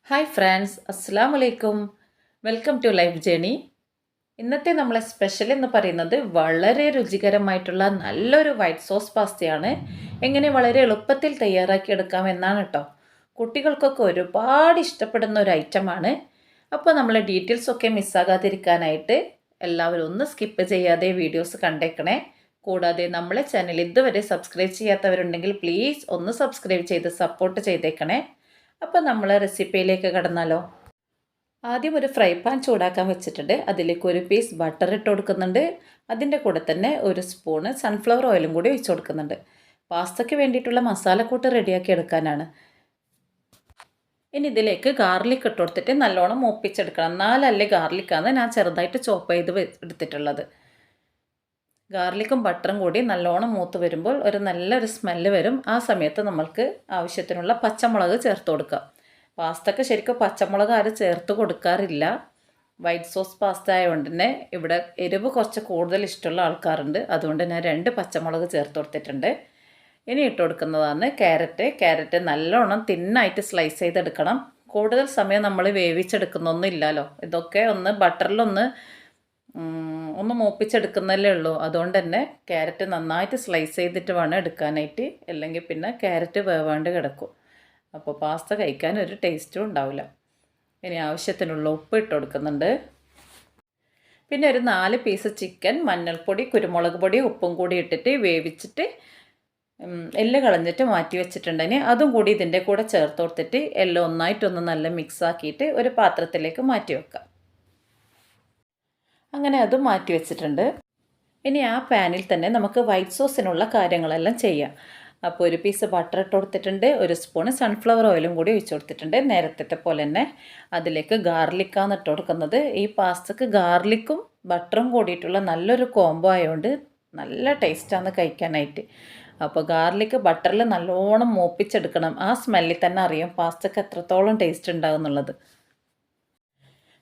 Hi friends, അസ്സാം വലൈക്കും. Welcome to life journey. ഇന്നത്തെ നമ്മളെ സ്പെഷ്യൽ എന്ന് പറയുന്നത് വളരെ രുചികരമായിട്ടുള്ള നല്ലൊരു വൈറ്റ് സോസ് പാസ്തയാണ്. എങ്ങനെ വളരെ എളുപ്പത്തിൽ തയ്യാറാക്കി എടുക്കാം എന്നാണ് കേട്ടോ. കുട്ടികൾക്കൊക്കെ ഒരുപാട് ഇഷ്ടപ്പെടുന്ന ഒരു ഐറ്റമാണ്. അപ്പോൾ നമ്മളെ ഡീറ്റെയിൽസൊക്കെ മിസ്സാകാതിരിക്കാനായിട്ട് എല്ലാവരും ഒന്ന് സ്കിപ്പ് ചെയ്യാതെ വീഡിയോസ് കണ്ടേക്കണേ. കൂടാതെ നമ്മളെ ചാനൽ ഇതുവരെ സബ്സ്ക്രൈബ് ചെയ്യാത്തവരുണ്ടെങ്കിൽ പ്ലീസ് ഒന്ന് സബ്സ്ക്രൈബ് ചെയ്ത് സപ്പോർട്ട് ചെയ്തേക്കണേ. അപ്പോൾ നമ്മൾ റെസിപ്പിയിലേക്ക് കടന്നാലോ. ആദ്യം ഒരു ഫ്രൈ പാൻ ചൂടാക്കാൻ വെച്ചിട്ടുണ്ട്. അതിലേക്ക് ഒരു പീസ് ബട്ടർ ഇട്ട് കൊടുക്കുന്നുണ്ട്. അതിൻ്റെ കൂടെ തന്നെ ഒരു സ്പൂണ് സൺഫ്ലവർ ഓയിലും കൂടി ഒഴിച്ചു കൊടുക്കുന്നുണ്ട്. പാസ്തയ്ക്ക് വേണ്ടിയിട്ടുള്ള മസാലക്കൂട്ട് റെഡിയാക്കി എടുക്കാനാണ്. ഇനി ഇതിലേക്ക് ഗാർലിക് ഇട്ട് കൊടുത്തിട്ട് നല്ലോണം മൂപ്പിച്ചെടുക്കണം. 4 അല്ലി ഗാർലിക്കാണ് ഞാൻ ചെറുതായിട്ട് ചോപ്പ് ചെയ്ത് എടുത്തിട്ടുള്ളത്. ഗാർലിക്കും ബട്ടറും കൂടി നല്ലോണം മൂത്ത് വരുമ്പോൾ ഒരു നല്ലൊരു സ്മെല്ല് വരും. ആ സമയത്ത് നമ്മൾക്ക് ആവശ്യത്തിനുള്ള പച്ചമുളക് ചേർത്ത് കൊടുക്കാം. പാസ്തക്ക് ശരിക്കും പച്ചമുളക് ആരും ചേർത്ത് കൊടുക്കാറില്ല. വൈറ്റ് സോസ് പാസ്ത ആയതുകൊണ്ട് തന്നെ ഇവിടെ എരിവ് കുറച്ച് കൂടുതൽ ഇഷ്ടമുള്ള ആൾക്കാരുണ്ട്. അതുകൊണ്ട് ഞാൻ 2 പച്ചമുളക് ചേർത്ത് കൊടുത്തിട്ടുണ്ട്. ഇനി ഇട്ട് കൊടുക്കുന്നതാണ് ക്യാരറ്റ് നല്ലോണം തിന്നായിട്ട് സ്ലൈസ് ചെയ്തെടുക്കണം. കൂടുതൽ സമയം നമ്മൾ വേവിച്ചെടുക്കുന്നൊന്നും ഇല്ലല്ലോ. ഇതൊക്കെ ഒന്ന് ബട്ടറിലൊന്ന് മൂപ്പിച്ചെടുക്കുന്നതല്ലേ ഉള്ളൂ. അതുകൊണ്ട് തന്നെ ക്യാരറ്റ് നന്നായിട്ട് സ്ലൈസ് ചെയ്തിട്ട് വേണം എടുക്കാനായിട്ട്. അല്ലെങ്കിൽ പിന്നെ ക്യാരറ്റ് വേവാണ്ട് കിടക്കും. അപ്പോൾ പാസ്ത കഴിക്കാൻ ഒരു ടേസ്റ്റും ഉണ്ടാവില്ല. ഇനി ആവശ്യത്തിനുള്ള ഉപ്പ് ഇട്ട് കൊടുക്കുന്നുണ്ട്. പിന്നെ ഒരു 4 പീസ് ചിക്കൻ മഞ്ഞൾപ്പൊടി, കുരുമുളക് പൊടി, ഉപ്പും കൂടി ഇട്ടിട്ട് വേവിച്ചിട്ട് എല്ല് കളഞ്ഞിട്ട് മാറ്റി വെച്ചിട്ടുണ്ടെങ്കിൽ അതും കൂടി ഇതിൻ്റെ കൂടെ ചേർത്ത് കൊടുത്തിട്ട് എല്ലാം ഒന്നായിട്ടൊന്ന് നല്ല മിക്സ് ആക്കിയിട്ട് ഒരു പാത്രത്തിലേക്ക് മാറ്റി വെക്കാം. അങ്ങനെ അതും മാറ്റി വെച്ചിട്ടുണ്ട്. ഇനി ആ പാനിൽ തന്നെ നമുക്ക് വൈറ്റ് സോസിനുള്ള കാര്യങ്ങളെല്ലാം ചെയ്യാം. അപ്പോൾ ഒരു പീസ് ബട്ടർ ഇട്ട് കൊടുത്തിട്ടുണ്ട്. ഒരു സ്പൂണ് സൺഫ്ലവർ ഓയിലും കൂടി ഒഴിച്ചു കൊടുത്തിട്ടുണ്ട്. നേരത്തെ പോലെ തന്നെ അതിലേക്ക് ഗാർലിക്കാണ് ഇട്ട് കൊടുക്കുന്നത്. ഈ പാസ്തക്ക് ഗാർലിക്കും ബട്ടറും കൂടിയിട്ടുള്ള നല്ലൊരു കോംബോ ആയതുകൊണ്ട് നല്ല ടേസ്റ്റാണ് കഴിക്കാനായിട്ട്. അപ്പോൾ ഗാർലിക്ക് ബട്ടറിൽ നല്ലോണം മൂപ്പിച്ചെടുക്കണം. ആ സ്മെല്ലിൽ തന്നെ അറിയാം പാസ്തക്ക് എത്രത്തോളം ടേസ്റ്റ് ഉണ്ടാകുന്നുള്ളത്.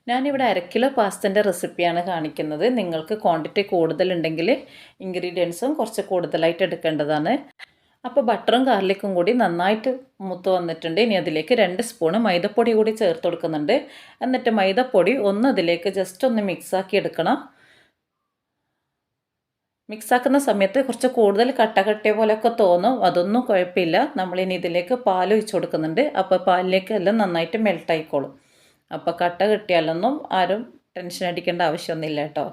ഞാനിവിടെ 1 കിലോ പാസ്തൻ്റെ റെസിപ്പിയാണ് കാണിക്കുന്നത്. നിങ്ങൾക്ക് ക്വാണ്ടിറ്റി കൂടുതലുണ്ടെങ്കിൽ ഇൻഗ്രീഡിയൻസും കുറച്ച് കൂടുതലായിട്ട് എടുക്കേണ്ടതാണ്. അപ്പോൾ ബട്ടറും ഗാർലിക്കും കൂടി നന്നായിട്ട് മൂത്ത് വന്നിട്ടുണ്ട്. ഇനി അതിലേക്ക് 2 സ്പൂണ് മൈദപ്പൊടി കൂടി ചേർത്ത് കൊടുക്കുന്നുണ്ട്. എന്നിട്ട് മൈദപ്പൊടി അതിലേക്ക് ജസ്റ്റ് ഒന്ന് മിക്സാക്കി എടുക്കണം. മിക്സാക്കുന്ന സമയത്ത് കുറച്ച് കൂടുതൽ കട്ട പോലെയൊക്കെ തോന്നും. അതൊന്നും കുഴപ്പമില്ല. നമ്മളിനി ഇതിലേക്ക് പാൽ ഒഴിച്ച് കൊടുക്കുന്നുണ്ട്. അപ്പോൾ പാലിലേക്ക് എല്ലാം നന്നായിട്ട് മെൽട്ടായിക്കോളും. അപ്പോൾ കട്ട കിട്ടിയാലൊന്നും ആരും ടെൻഷൻ അടിക്കേണ്ട ആവശ്യമൊന്നുമില്ല കേട്ടോ.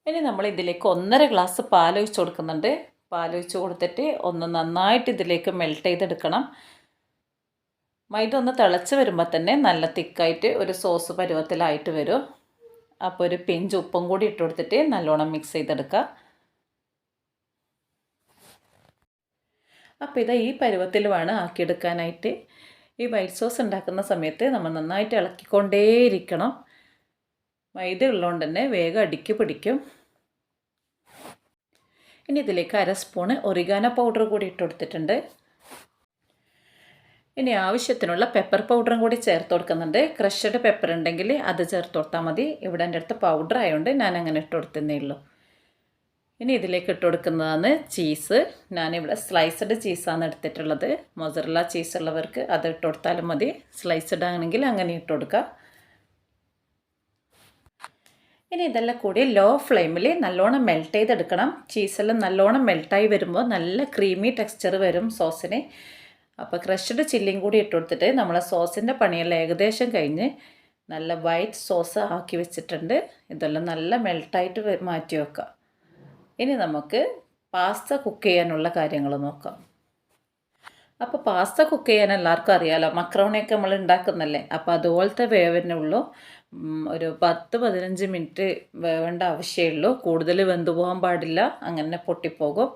ഇനി നമ്മൾ ഇതിലേക്ക് 1.5 ഗ്ലാസ് പാലൊഴിച്ച് കൊടുക്കുന്നുണ്ട്. പാലൊഴിച്ച് കൊടുത്തിട്ട് ഒന്ന് നന്നായിട്ട് ഇതിലേക്ക് മെൽറ്റ് ചെയ്തെടുക്കണം. മൈദ ഒന്ന് തിളച്ച് വരുമ്പോൾ തന്നെ നല്ല തിക്കായിട്ട് ഒരു സോസ് പരുവത്തിലായിട്ട് വരും. അപ്പോൾ ഒരു പിഞ്ച് ഉപ്പും കൂടി ഇട്ട് കൊടുത്തിട്ട് നല്ലോണം മിക്സ് ചെയ്തെടുക്കുക. അപ്പോൾ ഇത് ഈ പരുവത്തിൽ വേണം ആക്കിയെടുക്കാനായിട്ട്. ഈ വൈറ്റ് സോസ് ഉണ്ടാക്കുന്ന സമയത്ത് നമ്മൾ നന്നായിട്ട് ഇളക്കിക്കൊണ്ടേയിരിക്കണം. മൈദ ഉള്ളതുകൊണ്ട് തന്നെ വേഗം അടിക്ക് പിടിക്കും. ഇനി ഇതിലേക്ക് 1/2 സ്പൂണ് ഒറിഗാനോ പൗഡർ കൂടി ഇട്ട് കൊടുത്തിട്ടുണ്ട്. ഇനി ആവശ്യത്തിനുള്ള പെപ്പർ പൗഡറും കൂടി ചേർത്ത് കൊടുക്കുന്നുണ്ട്. ക്രഷ്ഡ് പെപ്പർ ഉണ്ടെങ്കിൽ അത് ചേർത്ത് കൊടുത്താൽ മതി. ഇവിടെ എൻ്റെ അടുത്ത് പൗഡർ ആയതുകൊണ്ട് ഞാൻ അങ്ങനെ ഇട്ട് കൊടുത്തതേ ഉള്ളൂ. ഇനി ഇതിലേക്ക് ഇട്ട് കൊടുക്കുന്നതാണ് ചീസ്. ഞാനിവിടെ സ്ലൈസ്ഡ് ചീസാണ് എടുത്തിട്ടുള്ളത്. മൊസറല്ല ചീസ് ഉള്ളവർക്ക് അത് ഇട്ട് കൊടുത്താലും മതി. സ്ലൈസ്ഡ് ആണെങ്കിൽ അങ്ങനെ ഇട്ട് കൊടുക്കുക. ഇനി ഇതെല്ലാം കൂടി ലോ ഫ്ലെയിമിൽ നല്ലോണം മെൽറ്റ് ചെയ്തെടുക്കണം. ചീസെല്ലാം നല്ലോണം മെൽട്ടായി വരുമ്പോൾ നല്ല ക്രീമി ടെക്സ്ചർ വരും സോസിന്. അപ്പോൾ ക്രഷ്ഡ് ചില്ലിയും കൂടി ഇട്ട് കൊടുത്തിട്ട് നമ്മളെ സോസിൻ്റെ പണിയെല്ലാം ഏകദേശം കഴിഞ്ഞ് നല്ല വൈറ്റ് സോസ് ആക്കി വെച്ചിട്ടുണ്ട്. ഇതെല്ലാം നല്ല മെൽട്ടായിട്ട് മാറ്റി വെക്കുക. ഇനി നമുക്ക് പാസ്ത കുക്ക് ചെയ്യാനുള്ള കാര്യങ്ങൾ നോക്കാം. അപ്പോൾ പാസ്ത കുക്ക് ചെയ്യാൻ എല്ലാവർക്കും അറിയാമല്ലോ. മക്രോണിയൊക്കെ നമ്മൾ ഉണ്ടാക്കുന്നല്ലേ. അപ്പോൾ അതുപോലത്തെ വേവന്നെ ഉള്ളൂ. ഒരു 10-15 മിനിറ്റ് വേവേണ്ട ആവശ്യമേ കൂടുതൽ വെന്തു പോകാൻ പാടില്ല. അങ്ങനെ പൊട്ടിപ്പോകും.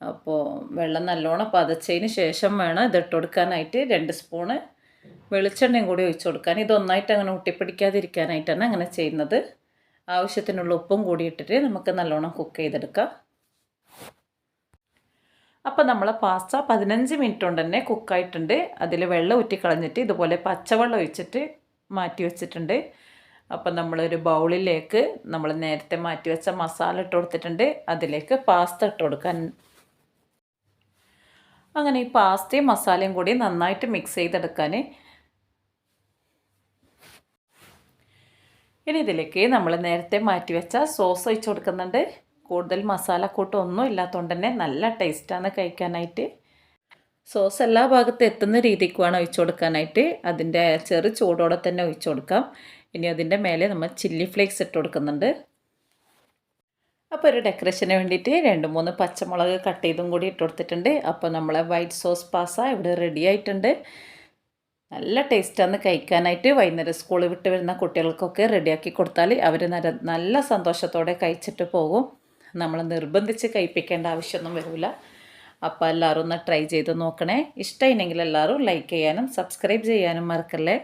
അപ്പോൾ വെള്ളം നല്ലോണം പതച്ചതിന് ശേഷം വേണം ഇതിട്ട് കൊടുക്കാനായിട്ട്. 2 സ്പൂണ് വെളിച്ചെണ്ണയും കൂടി ഒഴിച്ചു കൊടുക്കാൻ. ഇതൊന്നായിട്ട് അങ്ങനെ ഒട്ടിപ്പിടിക്കാതിരിക്കാനായിട്ടാണ് അങ്ങനെ ചെയ്യുന്നത്. ആവശ്യത്തിനുള്ള ഉപ്പും കൂടി ഇട്ടിട്ട് നമുക്ക് നല്ലോണം കുക്ക് ചെയ്തെടുക്കാം. അപ്പോൾ നമ്മളെ പാസ്ത 15 മിനിറ്റ് കൊണ്ട് തന്നെ കുക്കായിട്ടുണ്ട്. അതിൽ വെള്ളം ഊറ്റിക്കളഞ്ഞിട്ട് ഇതുപോലെ പച്ചവെള്ളം ഒഴിച്ചിട്ട് മാറ്റി വെച്ചിട്ടുണ്ട്. അപ്പം നമ്മളൊരു ബൗളിലേക്ക് നമ്മൾ നേരത്തെ മാറ്റി വെച്ച മസാല ഇട്ട് കൊടുത്തിട്ടുണ്ട്. അതിലേക്ക് പാസ്ത ഇട്ട് കൊടുക്കാൻ. അങ്ങനെ ഈ പാസ്തയും മസാലയും കൂടി നന്നായിട്ട് മിക്സ് ചെയ്തെടുക്കാൻ ഇനി ഇതിലേക്ക് നമ്മൾ നേരത്തെ മാറ്റി വെച്ച സോസ് ഒഴിച്ച് കൊടുക്കുന്നുണ്ട്. കൂടുതൽ മസാലക്കൂട്ട് ഒന്നും ഇല്ലാത്തതുകൊണ്ട് തന്നെ നല്ല ടേസ്റ്റാണ് കഴിക്കാനായിട്ട്. സോസ് എല്ലാ ഭാഗത്തും എത്തുന്ന രീതിക്ക് വേണം ഒഴിച്ച് കൊടുക്കാനായിട്ട്. അതിൻ്റെ ചെറു ചൂടോടെ തന്നെ ഒഴിച്ച് കൊടുക്കാം. ഇനി അതിൻ്റെ മേലെ നമ്മൾ ചില്ലി ഫ്ലേക്സ് ഇട്ട് കൊടുക്കുന്നുണ്ട്. അപ്പോൾ ഒരു ഡെക്കറേഷന് വേണ്ടിയിട്ട് 2-3 പച്ചമുളക് കട്ട് ചെയ്തും കൂടി ഇട്ട് കൊടുത്തിട്ടുണ്ട്. അപ്പോൾ നമ്മളെ വൈറ്റ് സോസ് പാസ്ത ഇവിടെ റെഡി ആയിട്ടുണ്ട്. നല്ല ടേസ്റ്റാണ് കഴിക്കാനായിട്ട്. വൈകുന്നേരം സ്കൂൾ വിട്ട് വരുന്ന കുട്ടികൾക്കൊക്കെ റെഡിയാക്കി കൊടുത്താൽ അവർ നല്ല സന്തോഷത്തോടെ കഴിച്ചിട്ട് പോകും. നമ്മൾ നിർബന്ധിച്ച് കഴിപ്പിക്കേണ്ട ആവശ്യമൊന്നും വരില്ല. അപ്പോൾ എല്ലാവരും ഒന്ന് ട്രൈ ചെയ്ത് നോക്കണേ. ഇഷ്ടമായില്ലെങ്കിൽ എല്ലാവരും ലൈക്ക് ചെയ്യാനും സബ്സ്ക്രൈബ് ചെയ്യാനും മറക്കല്ലേ.